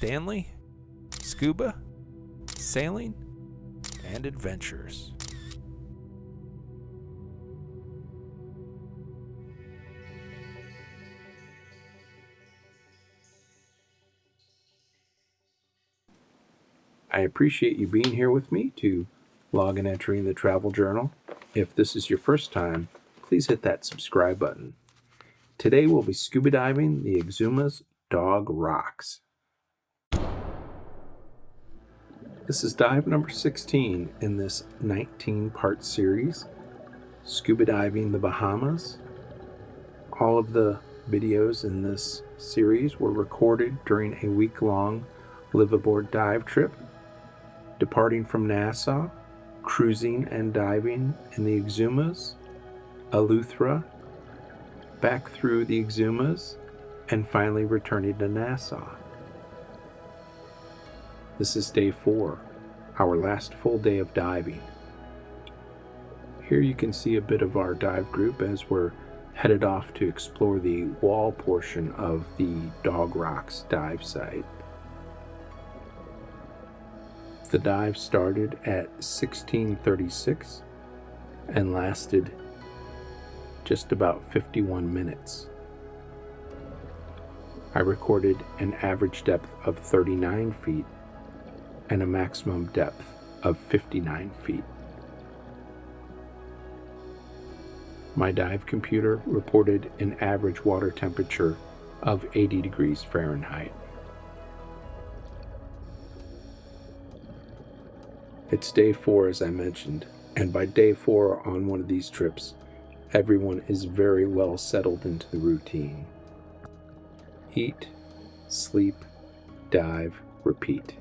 Stanley, Scuba, Sailing, and Adventures. I appreciate you being here with me to log an entry in the travel journal. If this is your first time, please hit that subscribe button. Today we'll be scuba diving the Exumas Dog Rocks. This is dive number 16 in this 19-part series, Scuba Diving the Bahamas. All of the videos in this series were recorded during a week-long liveaboard dive trip, departing from Nassau, cruising and diving in the Exumas, Eleuthera, back through the Exumas, and finally returning to Nassau. This is day 4, our last full day of diving. Here you can see a bit of our dive group as we're headed off to explore the wall portion of the Dog Rocks dive site. The dive started at 16:36 and lasted just about 51 minutes. I recorded an average depth of 39 feet and a maximum depth of 59 feet. My dive computer reported an average water temperature of 80 degrees Fahrenheit. It's day 4, as I mentioned, and by day 4 on one of these trips, everyone is very well settled into the routine. Eat, sleep, dive, repeat.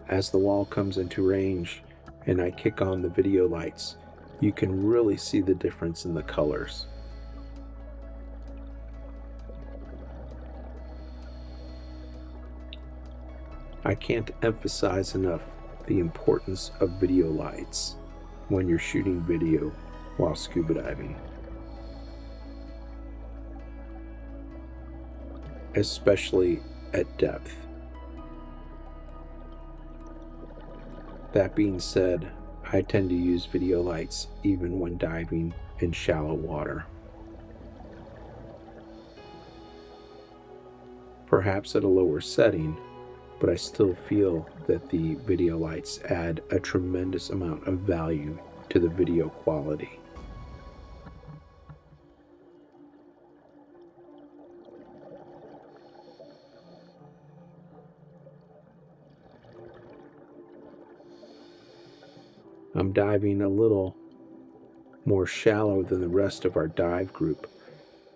As the wall comes into range and I kick on the video lights, you can really see the difference in the colors. I can't emphasize enough the importance of video lights when you're shooting video while scuba diving, especially at depth. That being said, I tend to use video lights even when diving in shallow water. Perhaps at a lower setting, but I still feel that the video lights add a tremendous amount of value to the video quality. I'm diving a little more shallow than the rest of our dive group,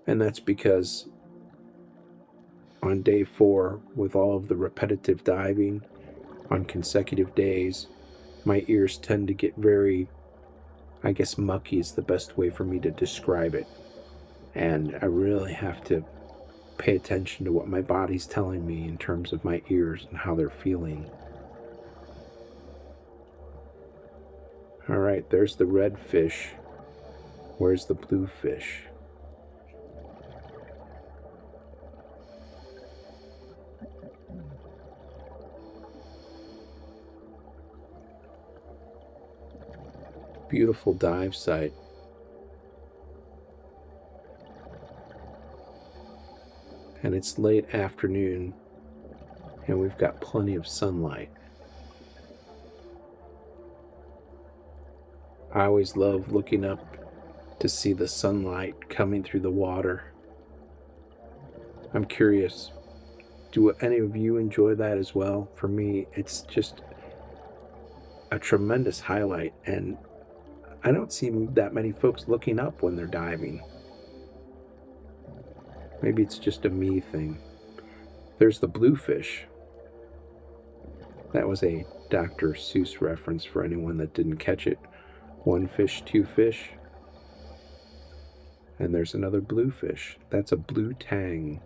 and that's because on day 4, with all of the repetitive diving on consecutive days, my ears tend to get very, mucky is the best way for me to describe it. And I really have to pay attention to what my body's telling me in terms of my ears and how they're feeling. All right, there's the red fish. Where's the blue fish? Beautiful dive site. And it's late afternoon, and we've got plenty of sunlight. I always love looking up to see the sunlight coming through the water. I'm curious, do any of you enjoy that as well? For me, it's just a tremendous highlight, and I don't see that many folks looking up when they're diving. Maybe it's just a me thing. There's the bluefish. That was a Dr. Seuss reference for anyone that didn't catch it. One fish, two fish. And there's another bluefish. That's a blue tang.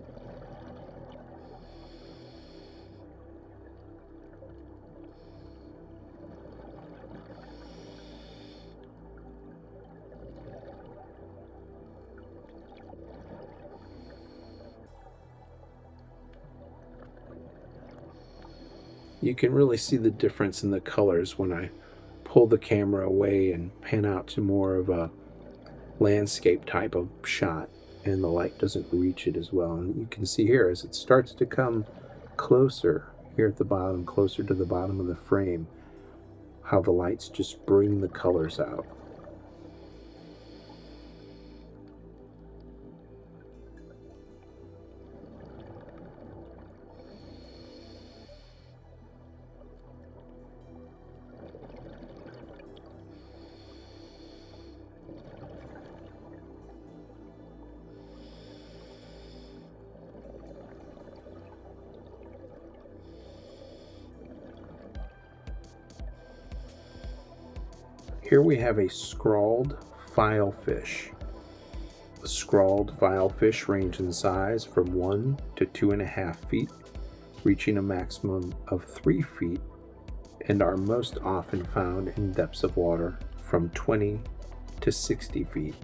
You can really see the difference in the colors when I pull the camera away and pan out to more of a landscape type of shot, and the light doesn't reach it as well. And you can see here as it starts to come closer here at the bottom, closer to the bottom of the frame, how the lights just bring the colors out. Here we have a scrawled filefish. The scrawled filefish range in size from 1 to 2.5 feet, reaching a maximum of 3 feet, and are most often found in depths of water from 20 to 60 feet.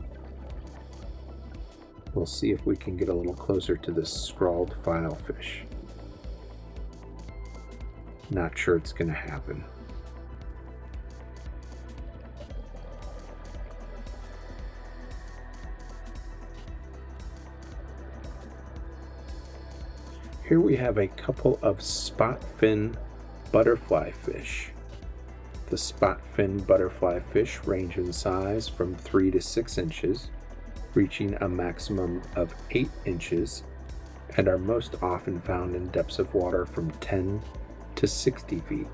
We'll see if we can get a little closer to this scrawled filefish. Not sure it's going to happen. Here we have a couple of spot-fin butterflyfish. The spot-fin butterflyfish range in size from 3 to 6 inches, reaching a maximum of 8 inches, and are most often found in depths of water from 10 to 60 feet.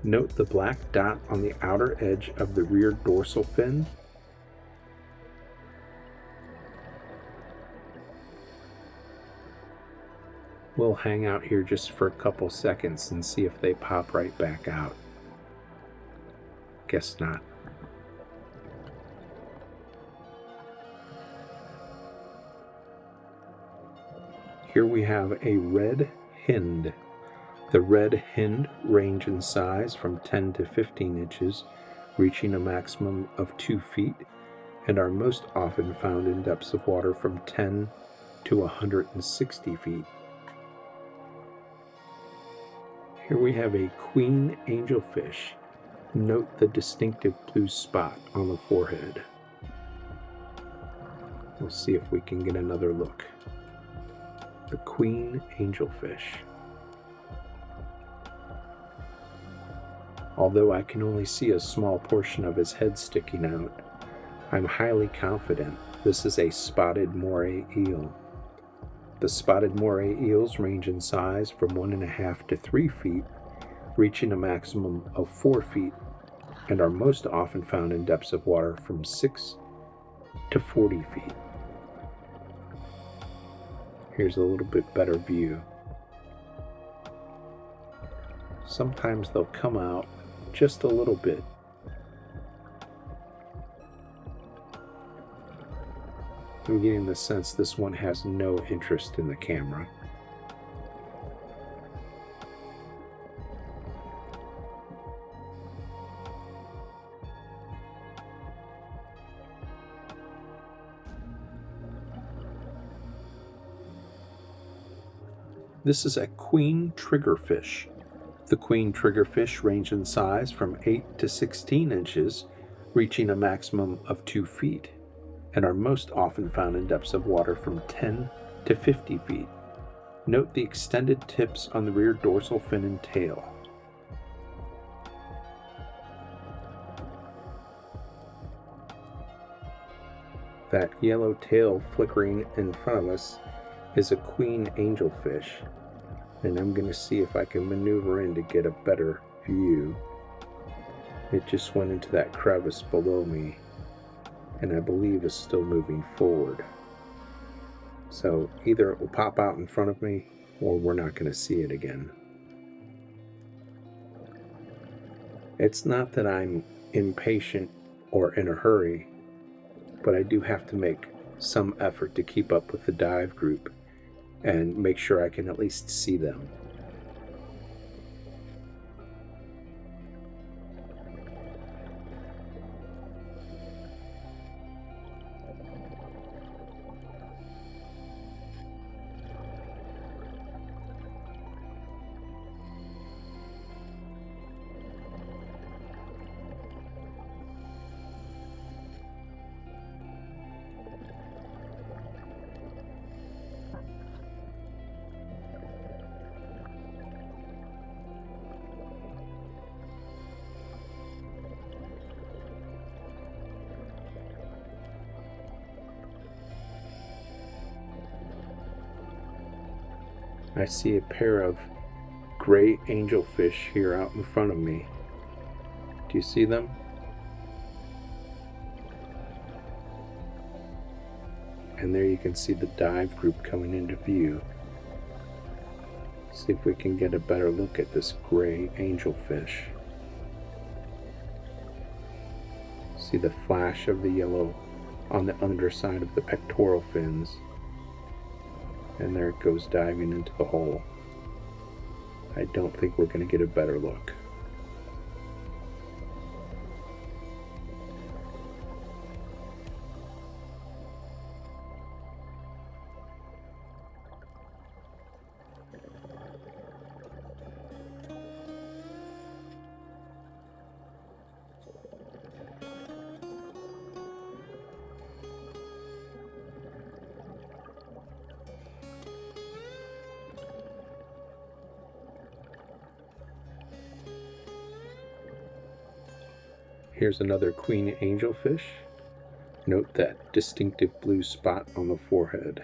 Note the black dot on the outer edge of the rear dorsal fin. We'll hang out here just for a couple seconds and see if they pop right back out. Guess not. Here we have a red hind. The red hind range in size from 10 to 15 inches, reaching a maximum of 2 feet, and are most often found in depths of water from 10 to 160 feet. Here we have a queen angelfish. Note the distinctive blue spot on the forehead. We'll see if we can get another look. The queen angelfish. Although I can only see a small portion of his head sticking out, I'm highly confident this is a spotted moray eel. The spotted moray eels range in size from 1.5 to 3 feet, reaching a maximum of 4 feet, and are most often found in depths of water from 6 to 40 feet. Here's a little bit better view. Sometimes they'll come out just a little bit. I'm getting the sense this one has no interest in the camera. This is a queen triggerfish. The queen triggerfish range in size from 8 to 16 inches, reaching a maximum of 2 feet, and are most often found in depths of water from 10 to 50 feet. Note the extended tips on the rear dorsal fin and tail. That yellow tail flickering in front of us is a queen angelfish, and I'm going to see if I can maneuver in to get a better view. It just went into that crevice below me, and I believe is still moving forward. So either it will pop out in front of me, or we're not going to see it again. It's not that I'm impatient or in a hurry, but I do have to make some effort to keep up with the dive group and make sure I can at least see them. I see a pair of gray angelfish here out in front of me. Do you see them? And there you can see the dive group coming into view. See if we can get a better look at this gray angelfish. See the flash of the yellow on the underside of the pectoral fins. And there it goes diving into the hole. I don't think we're going to get a better look. Here's another queen angelfish. Note that distinctive blue spot on the forehead.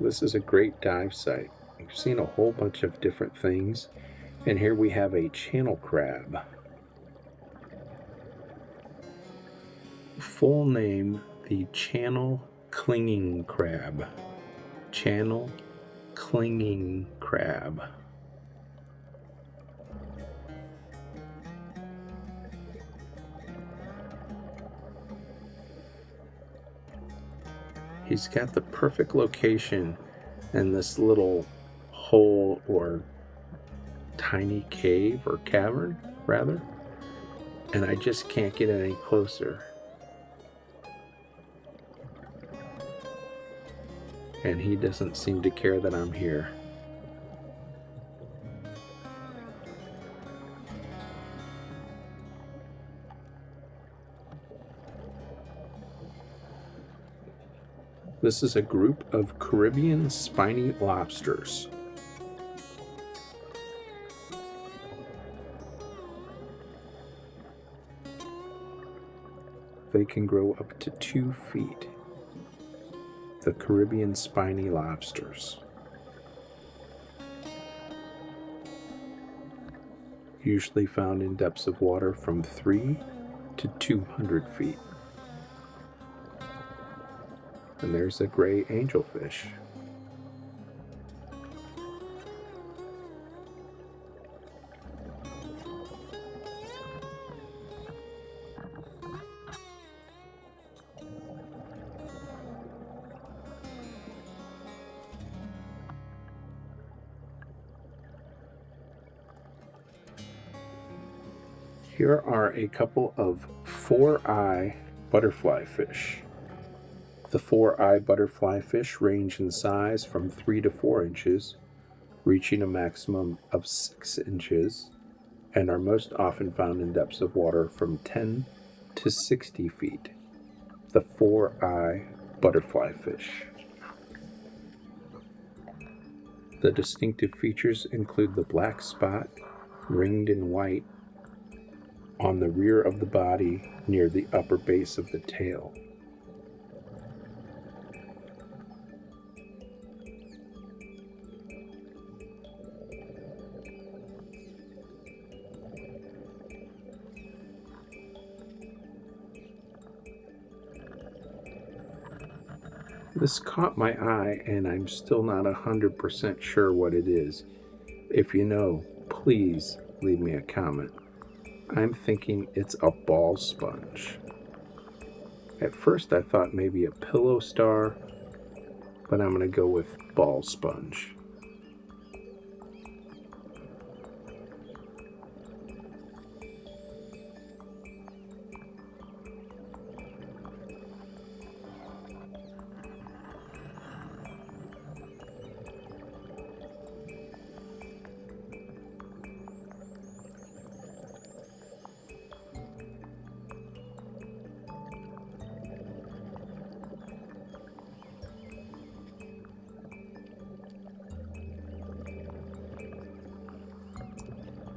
This is a great dive site. We've seen a whole bunch of different things, and here we have a channel crab. Full name, the channel clinging crab. Channel clinging crab. He's got the perfect location in this little hole or tiny cave or cavern, rather, and I just can't get any closer. And he doesn't seem to care that I'm here. This is a group of Caribbean spiny lobsters. They can grow up to 2 feet. The Caribbean spiny lobsters. Usually found in depths of water from 3 to 200 feet. And there's a gray angelfish. Here are a couple of Foureye Butterflyfish. The Foureye Butterflyfish range in size from 3 to 4 inches, reaching a maximum of 6 inches, and are most often found in depths of water from 10 to 60 feet. The Foureye Butterflyfish. The distinctive features include the black spot, ringed in white, on the rear of the body near the upper base of the tail. This caught my eye, and I'm still not 100% sure what it is. If you know, please leave me a comment. I'm thinking it's a ball sponge. At first I thought maybe a pillow star, but I'm going to go with ball sponge.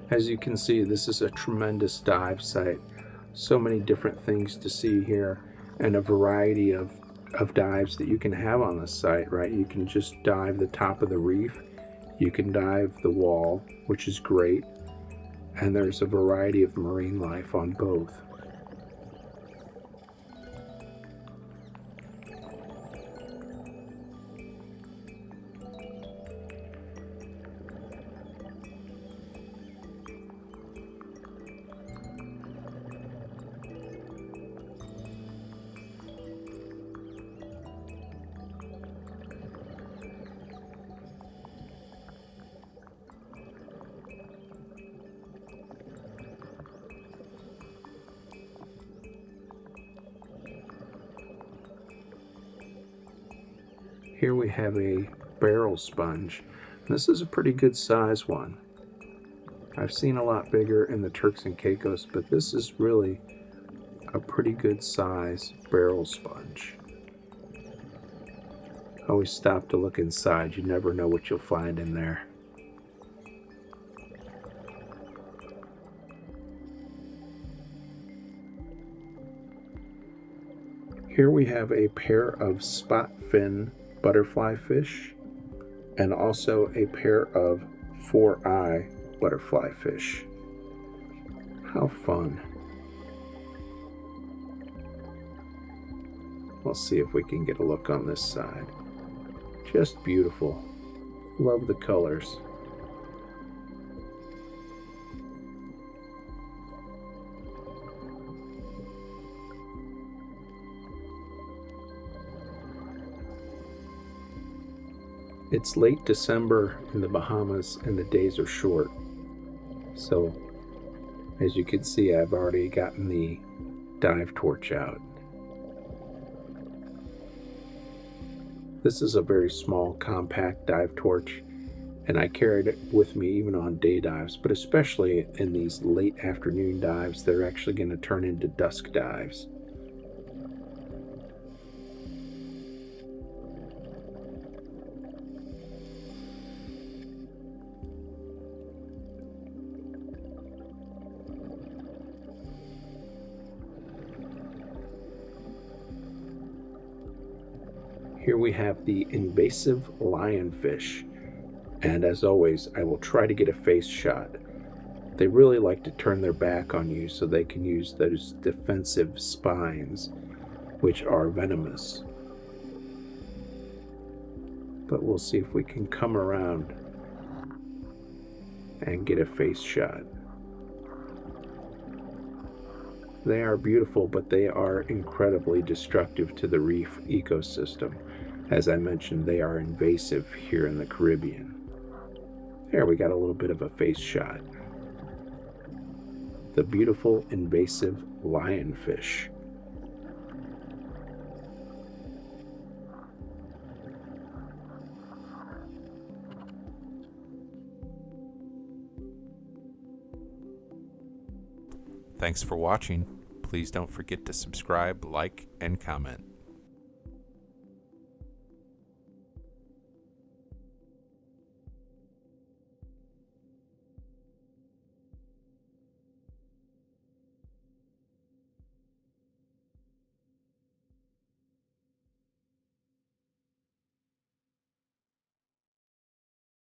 As you can see, this is a tremendous dive site. So many different things to see here, and a variety of of dives that you can have on the site, right? You can just dive the top of the reef, you can dive the wall, which is great, and there's a variety of marine life on both. Here we have a barrel sponge. This is a pretty good size one. I've seen a lot bigger in the Turks and Caicos, but this is really a pretty good size barrel sponge. Always stop to look inside. You never know what you'll find in there. Here we have a pair of spot fin butterflyfish and also a pair of Foureye Butterflyfish. How fun. We'll see if we can get a look on this side. Just beautiful. Love the colors. It's late December in the Bahamas and the days are short. So, as you can see, I've already gotten the dive torch out. This is a very small, compact dive torch, and I carried it with me even on day dives, but especially in these late afternoon dives that are actually going to turn into dusk dives. Here we have the invasive lionfish, and as always, I will try to get a face shot. They really like to turn their back on you so they can use those defensive spines, which are venomous. But we'll see if we can come around and get a face shot. They are beautiful, but they are incredibly destructive to the reef ecosystem. As I mentioned, they are invasive here in the Caribbean. There, we got a little bit of a face shot. The beautiful invasive lionfish. Thanks for watching. Please don't forget to subscribe, like, and comment.